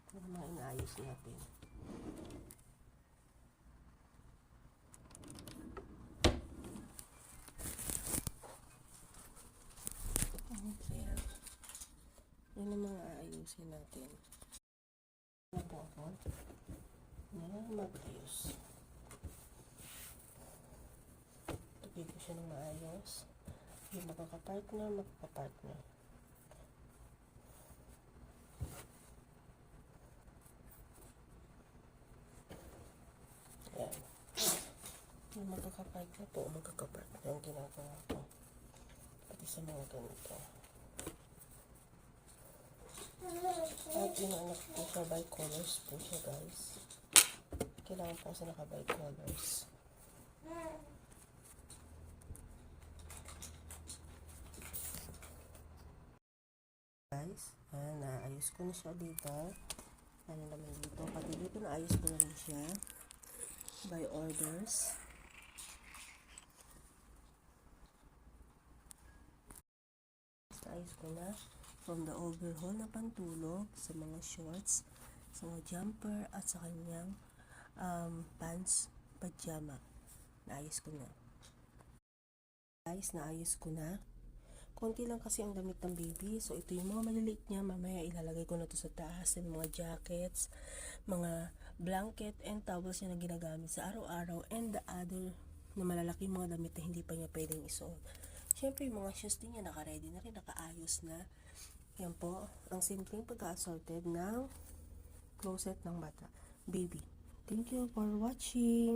Ito mga inaayos natin. Okay. Yan ang mga aayusin natin. Ano po ako? Yan, mag-ayos. Tugin ko siya ng maayos. Yung magkakapartner, magkakapartner. Yan. Yung magkakapartner po, magkakapartner ang ginagawa ko. Pati sa mga ganito. At inaanak po siya by colors po siya, guys. Kailangan po kasi naka-by colors. Guys, naayos ko na siya dito. Ano naman dito? Pati dito naayos ko na rin siya. By orders. Naayos ko na. From the overhaul na pantulog sa mga shorts, sa mga jumper, at sa kanyang pants, pajama. Naayos ko na. Guys, naayos ko na. Konti lang kasi ang damit ng baby. So, ito yung mga maliliit niya. Mamaya ilalagay ko na to sa taas. Yung mga jackets, mga blanket, and towels niya na ginagamit sa araw-araw. And the other na malalaki mga damit na hindi pa niya pwedeng isuot. Siyempre, yung mga shoes din niya naka-ready na rin, nakaayos na. Yan po, ang simpleng pagka-assorted ng closet ng bata. Baby. Thank you for watching.